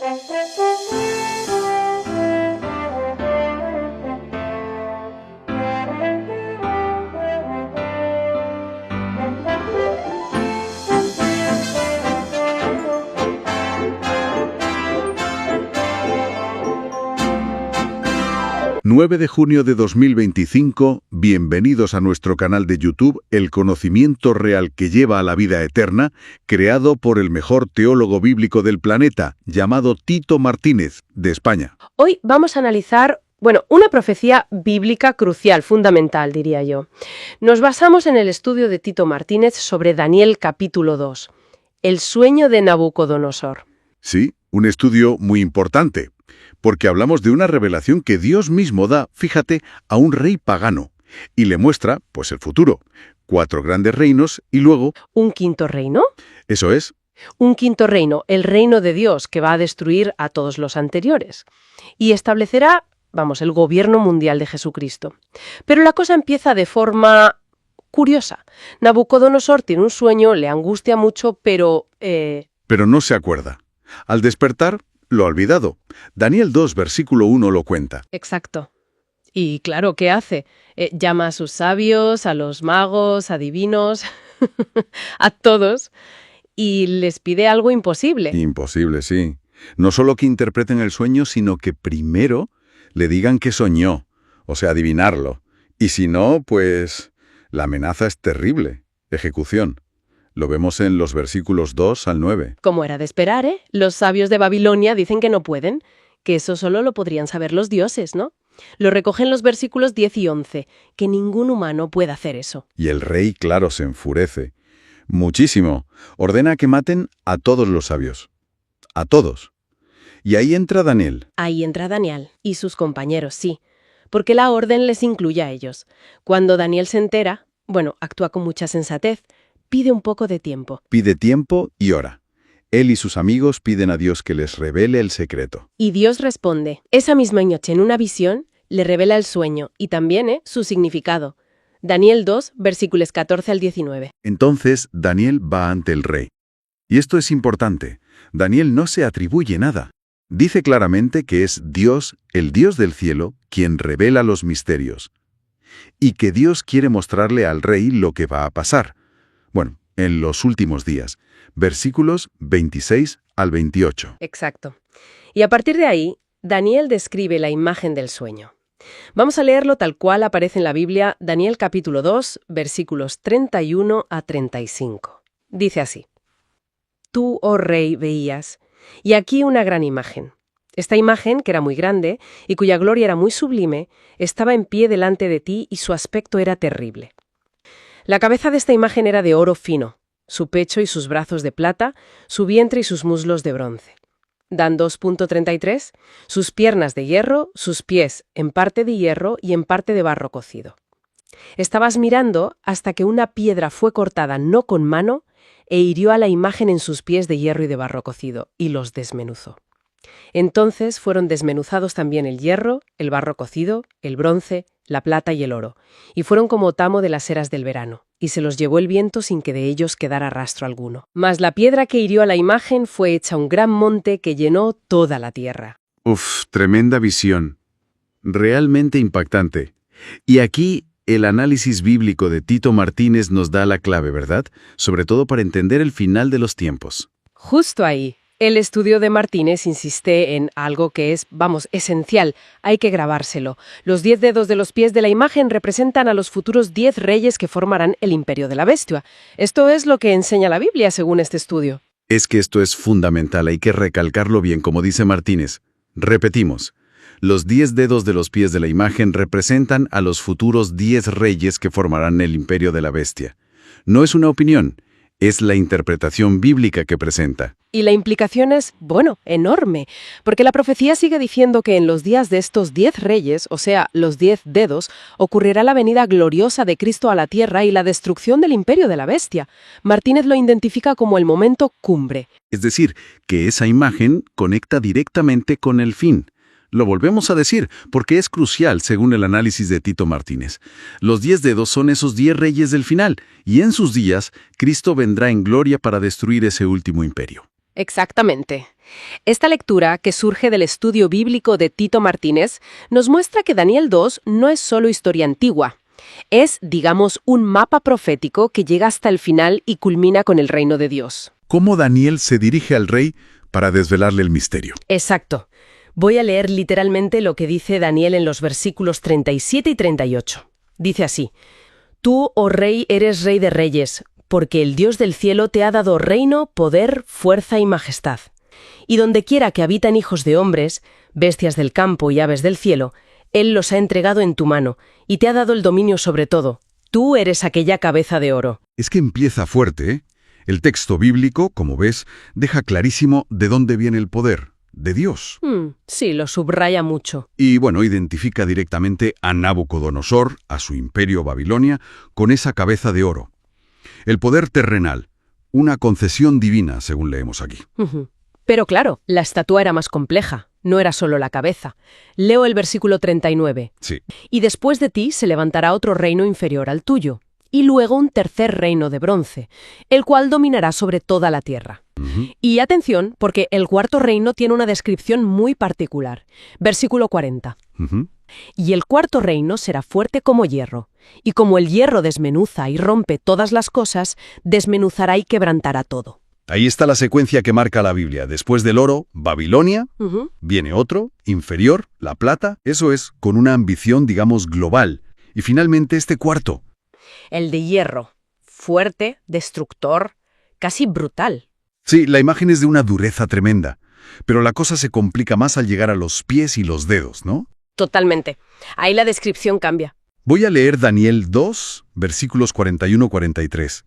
9 de junio de 2025, bienvenidos a nuestro canal de YouTube El conocimiento real que lleva a la vida eterna, creado por el mejor teólogo bíblico del planeta, llamado Tito Martínez, de España. Hoy vamos a analizar, una profecía bíblica crucial, fundamental, diría yo. Nos basamos en el estudio de Tito Martínez sobre Daniel capítulo 2, el sueño de Nabucodonosor. Sí, un estudio muy importante, porque hablamos de una revelación que Dios mismo da, fíjate, a un rey pagano, y le muestra, pues, el futuro. 4 grandes reinos y luego... ¿Un quinto reino? Eso es. Un quinto reino, el reino de Dios, que va a destruir a todos los anteriores. Y establecerá, el gobierno mundial de Jesucristo. Pero la cosa empieza de forma curiosa. Nabucodonosor tiene un sueño, le angustia mucho, pero... Pero no se acuerda. Al despertar, lo ha olvidado. Daniel 2, versículo 1 lo cuenta. Exacto. Y claro, ¿qué hace? Llama a sus sabios, a los magos, adivinos, a todos, y les pide algo imposible. Imposible, sí. No solo que interpreten el sueño, sino que primero le digan que soñó, o sea, adivinarlo. Y si no, pues la amenaza es terrible. Ejecución. Lo vemos en los versículos 2 al 9. Como era de esperar, Los sabios de Babilonia dicen que no pueden, que eso solo lo podrían saber los dioses, ¿no? Lo recogen los versículos 10 y 11, que ningún humano puede hacer eso. Y el rey, claro, se enfurece. Muchísimo. Ordena que maten a todos los sabios. A todos. Y ahí entra Daniel. Ahí entra Daniel y sus compañeros, sí, porque la orden les incluye a ellos. Cuando Daniel se entera, actúa con mucha sensatez, pide un poco de tiempo. Pide tiempo y ora. Él y sus amigos piden a Dios que les revele el secreto. Y Dios responde. Esa misma noche, en una visión, le revela el sueño y también su significado. Daniel 2, versículos 14 al 19. Entonces, Daniel va ante el rey. Y esto es importante. Daniel no se atribuye nada. Dice claramente que es Dios, el Dios del cielo, quien revela los misterios. Y que Dios quiere mostrarle al rey lo que va a pasar. En los últimos días. Versículos 26 al 28. Exacto. Y a partir de ahí, Daniel describe la imagen del sueño. Vamos a leerlo tal cual aparece en la Biblia, Daniel capítulo 2, versículos 31 a 35. Dice así. Tú, oh rey, veías, y aquí una gran imagen. Esta imagen, que era muy grande y cuya gloria era muy sublime, estaba en pie delante de ti y su aspecto era terrible. La cabeza de esta imagen era de oro fino, su pecho y sus brazos de plata, su vientre y sus muslos de bronce. Dan 2.33, sus piernas de hierro, sus pies en parte de hierro y en parte de barro cocido. Estabas mirando hasta que una piedra fue cortada no con mano e hirió a la imagen en sus pies de hierro y de barro cocido, y los desmenuzó. Entonces fueron desmenuzados también el hierro, el barro cocido, el bronce, la plata y el oro, y fueron como tamo de las eras del verano, y se los llevó el viento sin que de ellos quedara rastro alguno. Mas la piedra que hirió a la imagen fue hecha un gran monte que llenó toda la tierra. Tremenda visión. Realmente impactante. Y aquí el análisis bíblico de Tito Martínez nos da la clave, ¿verdad? Sobre todo para entender el final de los tiempos. Justo ahí. El estudio de Martínez insiste en algo que es, esencial. Hay que grabárselo. Los 10 dedos de los pies de la imagen representan a los futuros 10 reyes que formarán el imperio de la bestia. Esto es lo que enseña la Biblia según este estudio. Es que esto es fundamental, hay que recalcarlo bien, como dice Martínez. Repetimos. Los 10 dedos de los pies de la imagen representan a los futuros 10 reyes que formarán el imperio de la bestia. No es una opinión. Es la interpretación bíblica que presenta. Y la implicación es, enorme, porque la profecía sigue diciendo que en los días de estos 10 reyes, o sea, los 10 dedos, ocurrirá la venida gloriosa de Cristo a la tierra y la destrucción del imperio de la bestia. Martínez lo identifica como el momento cumbre. Es decir, que esa imagen conecta directamente con el fin. Lo volvemos a decir, porque es crucial según el análisis de Tito Martínez. Los 10 dedos son esos 10 reyes del final, y en sus días, Cristo vendrá en gloria para destruir ese último imperio. Exactamente. Esta lectura, que surge del estudio bíblico de Tito Martínez, nos muestra que Daniel 2 no es solo historia antigua. Es, digamos, un mapa profético que llega hasta el final y culmina con el reino de Dios. ¿Cómo Daniel se dirige al rey para desvelarle el misterio? Exacto. Voy a leer literalmente lo que dice Daniel en los versículos 37 y 38. Dice así: Tú, oh rey, eres rey de reyes, porque el Dios del cielo te ha dado reino, poder, fuerza y majestad. Y donde quiera que habitan hijos de hombres, bestias del campo y aves del cielo, Él los ha entregado en tu mano, y te ha dado el dominio sobre todo. Tú eres aquella cabeza de oro. Es que empieza fuerte, ¿eh? El texto bíblico, como ves, deja clarísimo de dónde viene el poder, de Dios. Sí, lo subraya mucho. Y bueno, identifica directamente a Nabucodonosor, a su imperio Babilonia, con esa cabeza de oro. El poder terrenal, una concesión divina, según leemos aquí. Pero claro, la estatua era más compleja, no era solo la cabeza. Leo el versículo 39. Sí. Y después de ti se levantará otro reino inferior al tuyo, y luego un tercer reino de bronce, el cual dominará sobre toda la tierra. Y atención, porque el cuarto reino tiene una descripción muy particular. Versículo 40. Y el cuarto reino será fuerte como hierro, y como el hierro desmenuza y rompe todas las cosas, desmenuzará y quebrantará todo. Ahí está la secuencia que marca la Biblia. Después del oro, Babilonia, viene otro, inferior, la plata, eso es, con una ambición, digamos, global. Y finalmente este cuarto. El de hierro, fuerte, destructor, casi brutal. Sí, la imagen es de una dureza tremenda, pero la cosa se complica más al llegar a los pies y los dedos, ¿no? Totalmente. Ahí la descripción cambia. Voy a leer Daniel 2, versículos 41-43.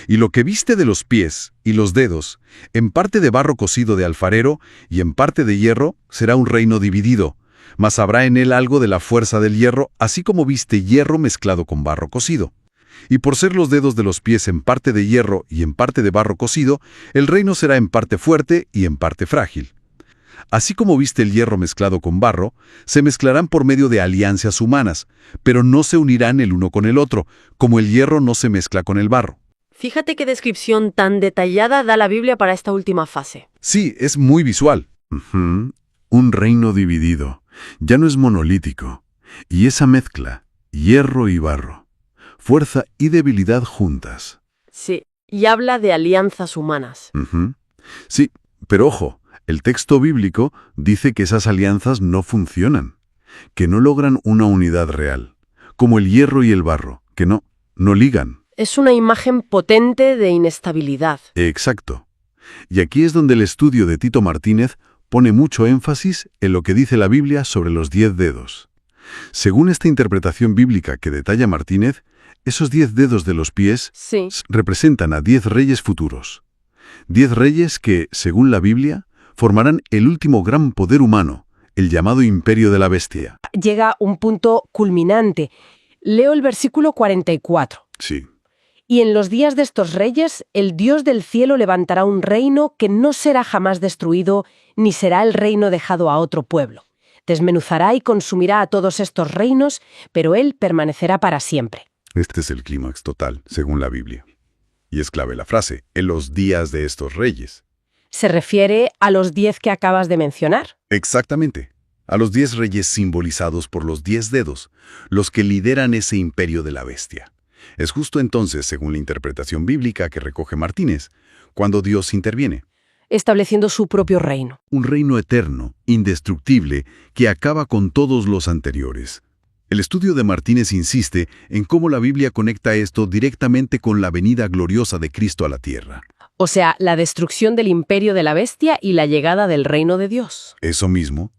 Y lo que viste de los pies y los dedos, en parte de barro cocido de alfarero y en parte de hierro, será un reino dividido, mas habrá en él algo de la fuerza del hierro, así como viste hierro mezclado con barro cocido. Y por ser los dedos de los pies en parte de hierro y en parte de barro cocido, el reino será en parte fuerte y en parte frágil. Así como viste el hierro mezclado con barro, se mezclarán por medio de alianzas humanas, pero no se unirán el uno con el otro, como el hierro no se mezcla con el barro. Fíjate qué descripción tan detallada da la Biblia para esta última fase. Sí, es muy visual. Un reino dividido. Ya no es monolítico. Y esa mezcla, hierro y barro, fuerza y debilidad juntas. Sí, y habla de alianzas humanas. Sí, pero ojo, el texto bíblico dice que esas alianzas no funcionan, que no logran una unidad real, como el hierro y el barro, que no ligan. Es una imagen potente de inestabilidad. Exacto. Y aquí es donde el estudio de Tito Martínez pone mucho énfasis en lo que dice la Biblia sobre los 10 dedos. Según esta interpretación bíblica que detalla Martínez, esos 10 dedos de los pies representan a 10 reyes futuros. 10 reyes que, según la Biblia, formarán el último gran poder humano, el llamado Imperio de la Bestia. Llega un punto culminante. Leo el versículo 44. Sí. Y en los días de estos reyes, el Dios del cielo levantará un reino que no será jamás destruido, ni será el reino dejado a otro pueblo. Desmenuzará y consumirá a todos estos reinos, pero él permanecerá para siempre. Este es el clímax total, según la Biblia. Y es clave la frase, en los días de estos reyes. ¿Se refiere a los 10 que acabas de mencionar? Exactamente. A los 10 reyes simbolizados por los 10 dedos, los que lideran ese imperio de la bestia. Es justo entonces, según la interpretación bíblica que recoge Martínez, cuando Dios interviene. Estableciendo su propio reino. Un reino eterno, indestructible, que acaba con todos los anteriores. El estudio de Martínez insiste en cómo la Biblia conecta esto directamente con la venida gloriosa de Cristo a la tierra. O sea, la destrucción del imperio de la bestia y la llegada del reino de Dios. Eso mismo.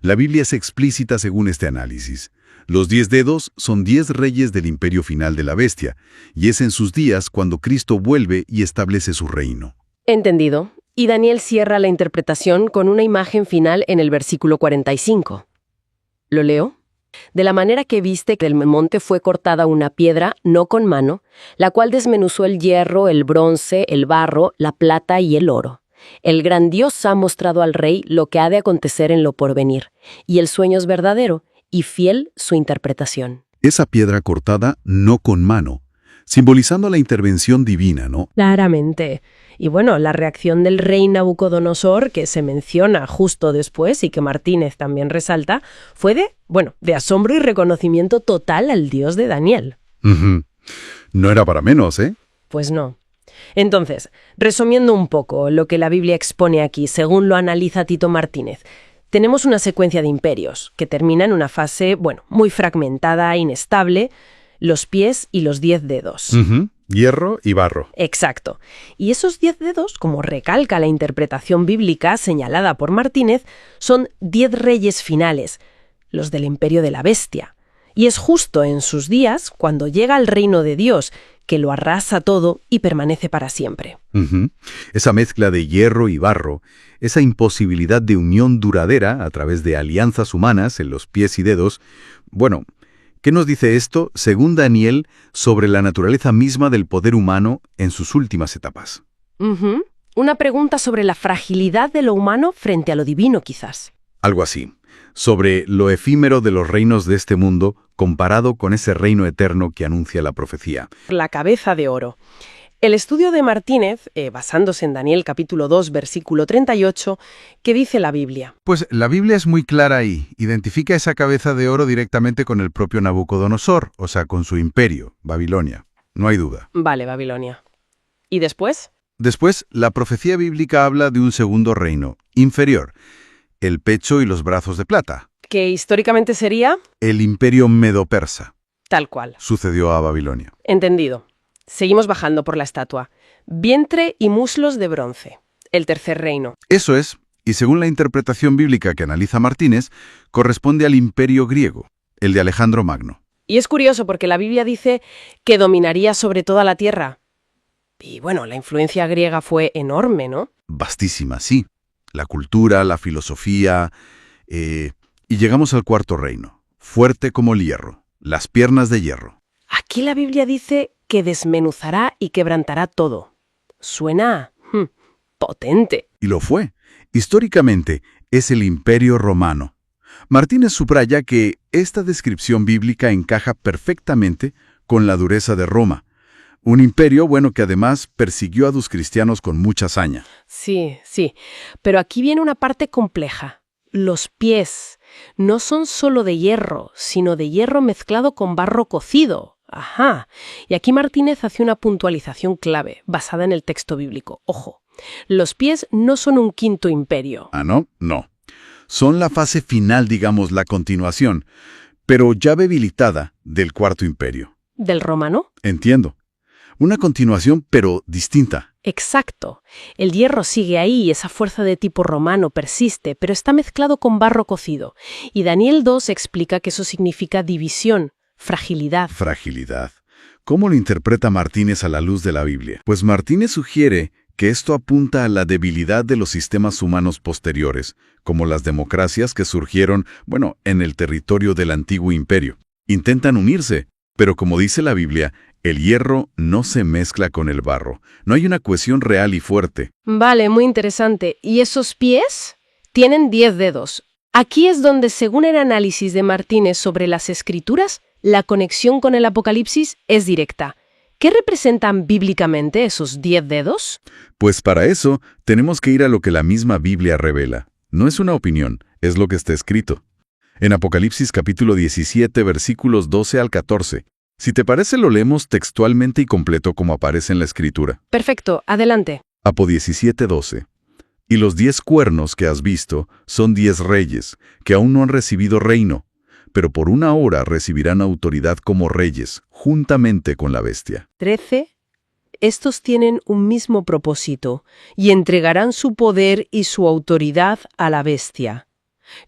La Biblia es explícita según este análisis. Los 10 dedos son 10 reyes del imperio final de la bestia, y es en sus días cuando Cristo vuelve y establece su reino. Entendido. Y Daniel cierra la interpretación con una imagen final en el versículo 45. ¿Lo leo? De la manera que viste que del monte fue cortada una piedra, no con mano, la cual desmenuzó el hierro, el bronce, el barro, la plata y el oro. El gran Dios ha mostrado al rey lo que ha de acontecer en lo porvenir, y el sueño es verdadero, y fiel su interpretación. Esa piedra cortada no con mano simbolizando la intervención divina, ¿no? Claramente. Y bueno, la reacción del rey Nabucodonosor, que se menciona justo después y que Martínez también resalta, fue de asombro y reconocimiento total al Dios de Daniel. Ujú. No era para menos, ¿eh? Pues no. Entonces, resumiendo un poco lo que la Biblia expone aquí, según lo analiza Tito Martínez, tenemos una secuencia de imperios que termina en una fase, muy fragmentada, inestable, los pies y los 10 dedos. Ujú. Hierro y barro. Exacto. Y esos 10 dedos, como recalca la interpretación bíblica señalada por Martínez, son 10 reyes finales, los del imperio de la bestia. Y es justo en sus días cuando llega el reino de Dios, que lo arrasa todo y permanece para siempre. Ujú. Esa mezcla de hierro y barro, esa imposibilidad de unión duradera a través de alianzas humanas en los pies y dedos, ¿qué nos dice esto, según Daniel, sobre la naturaleza misma del poder humano en sus últimas etapas? Ujú. Una pregunta sobre la fragilidad de lo humano frente a lo divino, quizás. Algo así, sobre lo efímero de los reinos de este mundo comparado con ese reino eterno que anuncia la profecía. La cabeza de oro. El estudio de Martínez, basándose en Daniel capítulo 2, versículo 38, ¿qué dice la Biblia? Pues la Biblia es muy clara ahí. Identifica esa cabeza de oro directamente con el propio Nabucodonosor, o sea, con su imperio, Babilonia. No hay duda. Vale, Babilonia. ¿Y después? Después, la profecía bíblica habla de un segundo reino, inferior, el pecho y los brazos de plata. Que históricamente sería El imperio medo-persa. tal cual. Sucedió a Babilonia. Entendido. Seguimos bajando por la estatua. Vientre y muslos de bronce. El tercer reino. Eso es, y según la interpretación bíblica que analiza Martínez, corresponde al imperio griego, el de Alejandro Magno. Y es curioso porque la Biblia dice que dominaría sobre toda la tierra. Y la influencia griega fue enorme, ¿no? Vastísima, sí. La cultura, la filosofía. Y llegamos al cuarto reino, fuerte como el hierro, las piernas de hierro. Aquí la Biblia dice que desmenuzará y quebrantará todo. Suena potente. Y lo fue. Históricamente, es el Imperio Romano. Martínez subraya que esta descripción bíblica encaja perfectamente con la dureza de Roma. Un imperio, que además persiguió a los cristianos con mucha hazaña. Sí. Pero aquí viene una parte compleja. Los pies no son solo de hierro, sino de hierro mezclado con barro cocido. Ajá. Y aquí Martínez hace una puntualización clave, basada en el texto bíblico. Ojo, los pies no son un quinto imperio. Ah, ¿no? No. Son la fase final, digamos, la continuación, pero ya debilitada del cuarto imperio. ¿Del romano? Entiendo. Una continuación, pero distinta. Exacto. El hierro sigue ahí y esa fuerza de tipo romano persiste, pero está mezclado con barro cocido. Y Daniel 2 explica que eso significa división, fragilidad. Fragilidad. ¿Cómo lo interpreta Martínez a la luz de la Biblia? Pues Martínez sugiere que esto apunta a la debilidad de los sistemas humanos posteriores, como las democracias que surgieron, en el territorio del antiguo imperio. Intentan unirse, pero como dice la Biblia, el hierro no se mezcla con el barro. No hay una cohesión real y fuerte. Vale, muy interesante. ¿Y esos pies? Tienen 10 dedos. Aquí es donde, según el análisis de Martínez sobre las Escrituras, la conexión con el Apocalipsis es directa. ¿Qué representan bíblicamente esos 10 dedos? Pues para eso tenemos que ir a lo que la misma Biblia revela. No es una opinión, es lo que está escrito. En Apocalipsis capítulo 17, versículos 12 al 14. Si te parece, lo leemos textualmente y completo como aparece en la Escritura. Perfecto, adelante. Apo 17:12. Y los 10 cuernos que has visto son 10 reyes, que aún no han recibido reino, pero por una hora recibirán autoridad como reyes, juntamente con la bestia. 13. Estos tienen un mismo propósito, y entregarán su poder y su autoridad a la bestia.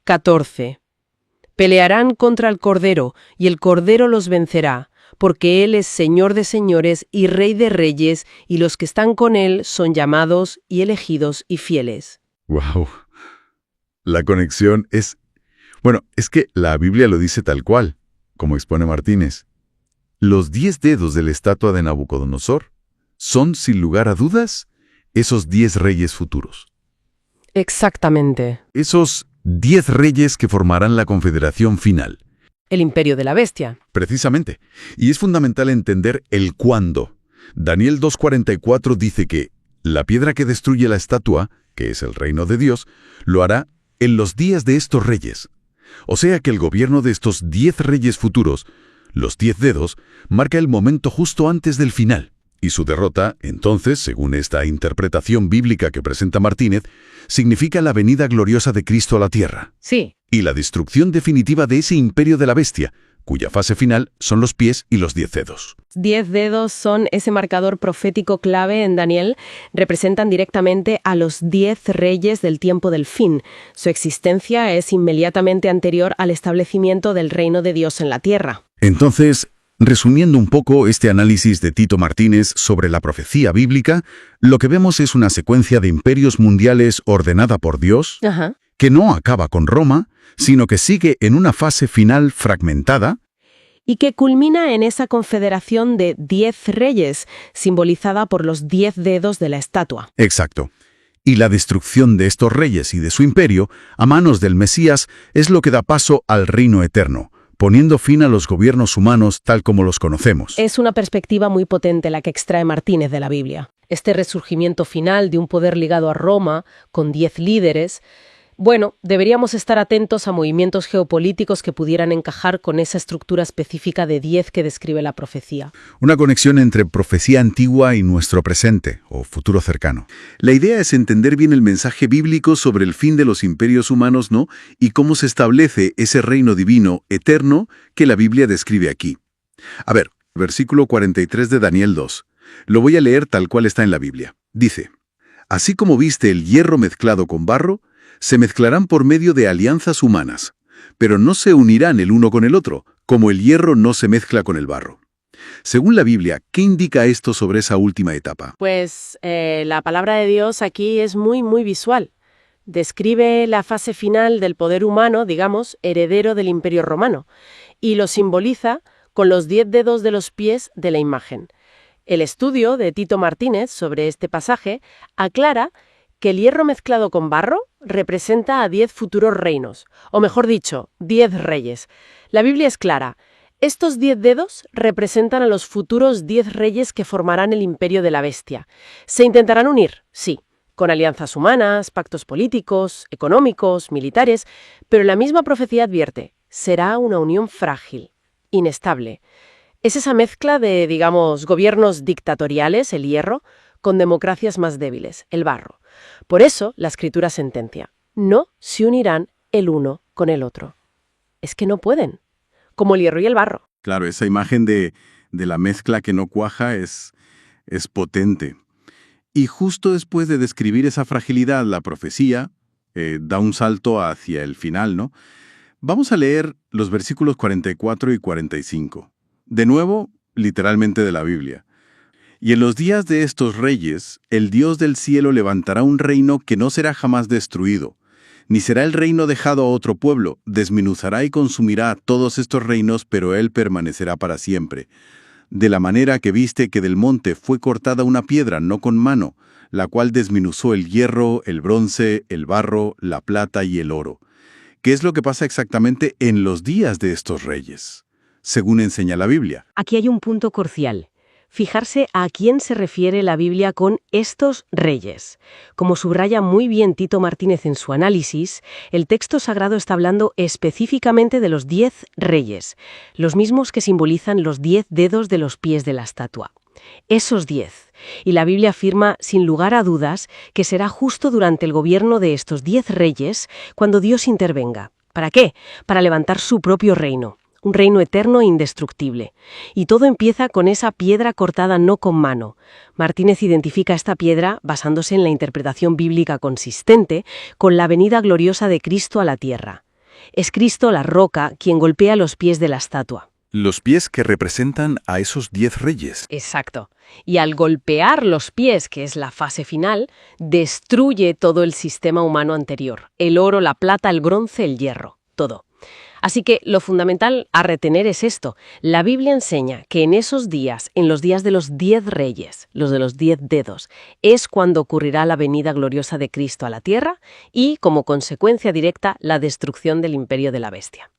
14. Pelearán contra el Cordero, y el Cordero los vencerá, porque Él es Señor de señores y Rey de reyes, y los que están con Él son llamados y elegidos y fieles. ¡Wow! La conexión es que la Biblia lo dice tal cual, como expone Martínez. Los 10 dedos de la estatua de Nabucodonosor son, sin lugar a dudas, esos 10 reyes futuros. Exactamente. Esos 10 reyes que formarán la confederación final. El imperio de la bestia. Precisamente. Y es fundamental entender el cuándo. Daniel 2:44 dice que la piedra que destruye la estatua, que es el reino de Dios, lo hará en los días de estos reyes. O sea que el gobierno de estos 10 reyes futuros, los 10 dedos, marca el momento justo antes del final. Y su derrota, entonces, según esta interpretación bíblica que presenta Martínez, significa la venida gloriosa de Cristo a la tierra. Sí. Y la destrucción definitiva de ese imperio de la bestia, cuya fase final son los pies y los 10 dedos. 10 dedos son ese marcador profético clave en Daniel. Representan directamente a los 10 reyes del tiempo del fin. Su existencia es inmediatamente anterior al establecimiento del reino de Dios en la tierra. Entonces, resumiendo un poco este análisis de Tito Martínez sobre la profecía bíblica, lo que vemos es una secuencia de imperios mundiales ordenada por Dios, Ajá. que no acaba con Roma, sino que sigue en una fase final fragmentada, Y que culmina en esa confederación de 10 reyes, simbolizada por los 10 dedos de la estatua. exacto. Y la destrucción de estos reyes y de su imperio a manos del Mesías es lo que da paso al reino eterno, poniendo fin a los gobiernos humanos tal como los conocemos. Es una perspectiva muy potente la que extrae Martínez de la Biblia. Este resurgimiento final de un poder ligado a Roma, con 10 líderes. Bueno, deberíamos estar atentos a movimientos geopolíticos que pudieran encajar con esa estructura específica de 10 que describe la profecía. Una conexión entre profecía antigua y nuestro presente, o futuro cercano. La idea es entender bien el mensaje bíblico sobre el fin de los imperios humanos, ¿no? Y cómo se establece ese reino divino, eterno, que la Biblia describe aquí. A ver, versículo 43 de Daniel 2. Lo voy a leer tal cual está en la Biblia. Dice: Así como viste el hierro mezclado con barro, se mezclarán por medio de alianzas humanas, pero no se unirán el uno con el otro, como el hierro no se mezcla con el barro. Según la Biblia, ¿qué indica esto sobre esa última etapa? Pues la palabra de Dios aquí es muy, muy visual. Describe la fase final del poder humano, digamos, heredero del Imperio Romano, y lo simboliza con los 10 dedos de los pies de la imagen. El estudio de Tito Martínez sobre este pasaje aclara que el hierro mezclado con barro representa a 10 futuros reinos, o mejor dicho, 10 reyes. La Biblia es clara. Estos 10 dedos representan a los futuros 10 reyes que formarán el imperio de la bestia. ¿Se intentarán unir? Sí, con alianzas humanas, pactos políticos, económicos, militares, pero la misma profecía advierte, será una unión frágil, inestable. Es esa mezcla de, digamos, gobiernos dictatoriales, el hierro, con democracias más débiles, el barro. Por eso, la Escritura sentencia, no se unirán el uno con el otro. Es que no pueden, como el hierro y el barro. Claro, esa imagen de la mezcla que no cuaja es potente. Y justo después de describir esa fragilidad, la profecía da un salto hacia el final, ¿no? Vamos a leer los versículos 44 y 45. De nuevo, literalmente de la Biblia. Y en los días de estos reyes, el Dios del cielo levantará un reino que no será jamás destruido, ni será el reino dejado a otro pueblo, desmenuzará y consumirá a todos estos reinos, pero él permanecerá para siempre. De la manera que viste que del monte fue cortada una piedra, no con mano, la cual desmenuzó el hierro, el bronce, el barro, la plata y el oro. ¿Qué es lo que pasa exactamente en los días de estos reyes? Según enseña la Biblia. Aquí hay un punto crucial. Fijarse a quién se refiere la Biblia con estos reyes. Como subraya muy bien Tito Martínez en su análisis, el texto sagrado está hablando específicamente de los 10 reyes, los mismos que simbolizan los 10 dedos de los pies de la estatua. Esos 10. Y la Biblia afirma, sin lugar a dudas, que será justo durante el gobierno de estos 10 reyes cuando Dios intervenga. ¿Para qué? Para levantar su propio reino. Un reino eterno e indestructible. Y todo empieza con esa piedra cortada no con mano. Martínez identifica esta piedra, basándose en la interpretación bíblica consistente, con la venida gloriosa de Cristo a la tierra. Es Cristo la roca quien golpea los pies de la estatua. Los pies que representan a esos 10 reyes. Exacto. Y al golpear los pies, que es la fase final, destruye todo el sistema humano anterior. El oro, la plata, el bronce, el hierro. Todo. Así que lo fundamental a retener es esto. La Biblia enseña que en esos días, en los días de los 10 reyes, los de los 10 dedos, es cuando ocurrirá la venida gloriosa de Cristo a la tierra y, como consecuencia directa, la destrucción del imperio de la bestia.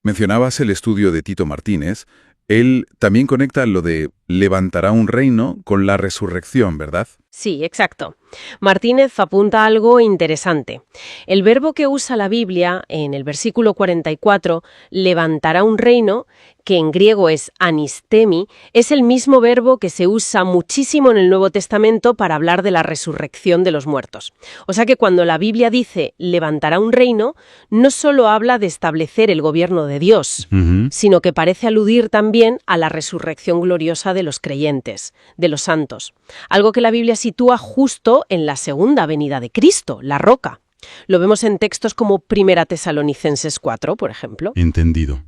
Mencionabas el estudio de Tito Martínez. Él también conecta lo de levantará un reino con la resurrección, ¿verdad? Sí, exacto. Martínez apunta algo interesante. El verbo que usa la Biblia en el versículo 44, levantará un reino, que en griego es anistemi, es el mismo verbo que se usa muchísimo en el Nuevo Testamento para hablar de la resurrección de los muertos. O sea que cuando la Biblia dice levantará un reino, no solo habla de establecer el gobierno de Dios, sino que parece aludir también a la resurrección gloriosa de los creyentes, de los santos. Algo que la Biblia sitúa justo en la segunda venida de Cristo, la roca. Lo vemos en textos como 1 Tesalonicenses 4, por ejemplo. Entendido.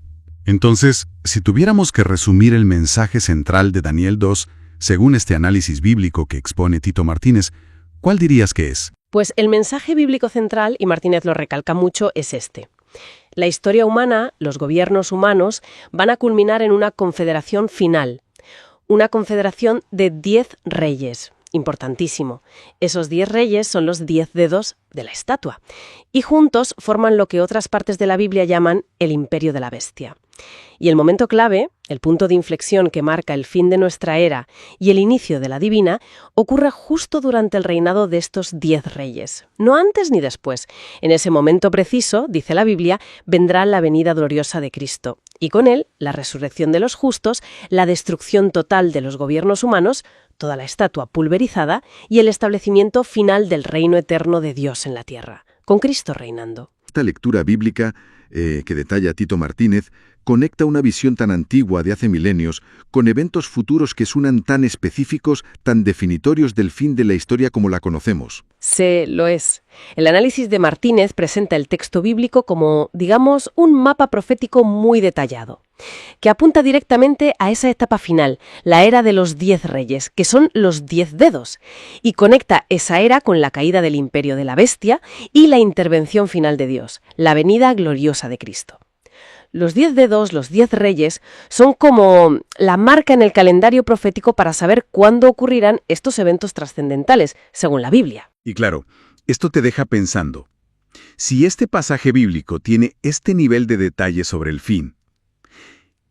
Entonces, si tuviéramos que resumir el mensaje central de Daniel 2, según este análisis bíblico que expone Tito Martínez, ¿cuál dirías que es? Pues el mensaje bíblico central, y Martínez lo recalca mucho, es este. La historia humana, los gobiernos humanos, van a culminar en una confederación final. Una confederación de 10 reyes. Importantísimo. Esos 10 reyes son los 10 dedos de la estatua. Y juntos forman lo que otras partes de la Biblia llaman el imperio de la bestia. Y el momento clave, el punto de inflexión que marca el fin de nuestra era y el inicio de la divina, ocurre justo durante el reinado de estos 10 reyes. No antes ni después. En ese momento preciso, dice la Biblia, vendrá la venida gloriosa de Cristo. Y con él, la resurrección de los justos, la destrucción total de los gobiernos humanos, toda la estatua pulverizada y el establecimiento final del reino eterno de Dios en la tierra, con Cristo reinando. Esta lectura bíblica que detalla Tito Martínez conecta una visión tan antigua de hace milenios con eventos futuros que suenan tan específicos, tan definitorios del fin de la historia como la conocemos. Sí, lo es. El análisis de Martínez presenta el texto bíblico como, digamos, un mapa profético muy detallado, que apunta directamente a esa etapa final, la era de los 10 reyes, que son los 10 dedos, y conecta esa era con la caída del imperio de la bestia y la intervención final de Dios, la venida gloriosa de Cristo. Los 10 dedos, los 10 reyes, son como la marca en el calendario profético para saber cuándo ocurrirán estos eventos trascendentales, según la Biblia. Y claro, esto te deja pensando, si este pasaje bíblico tiene este nivel de detalle sobre el fin,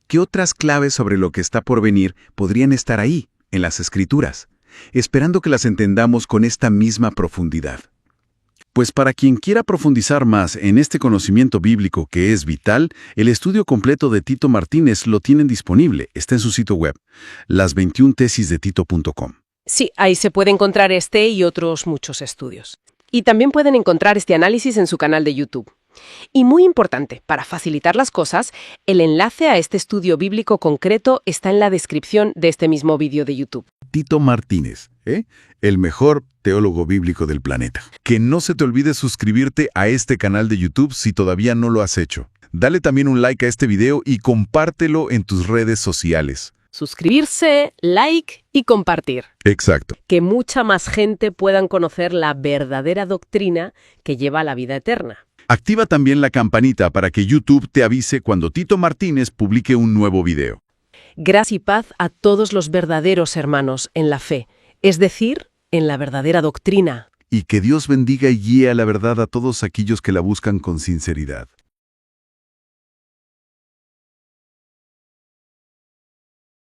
¿qué otras claves sobre lo que está por venir podrían estar ahí, en las Escrituras, esperando que las entendamos con esta misma profundidad? Pues para quien quiera profundizar más en este conocimiento bíblico que es vital, el estudio completo de Tito Martínez lo tienen disponible, está en su sitio web, las21tesisdetito.com. Sí, ahí se puede encontrar este y otros muchos estudios. Y también pueden encontrar este análisis en su canal de YouTube. Y muy importante, para facilitar las cosas, el enlace a este estudio bíblico concreto está en la descripción de este mismo vídeo de YouTube. Tito Martínez, el mejor teólogo bíblico del planeta. Que no se te olvide suscribirte a este canal de YouTube si todavía no lo has hecho. Dale también un like a este video y compártelo en tus redes sociales. Suscribirse, like y compartir. Exacto. Que mucha más gente puedan conocer la verdadera doctrina que lleva a la vida eterna. Activa también la campanita para que YouTube te avise cuando Tito Martínez publique un nuevo video. Gracia y paz a todos los verdaderos hermanos en la fe, es decir, en la verdadera doctrina. Y que Dios bendiga y guíe a la verdad a todos aquellos que la buscan con sinceridad.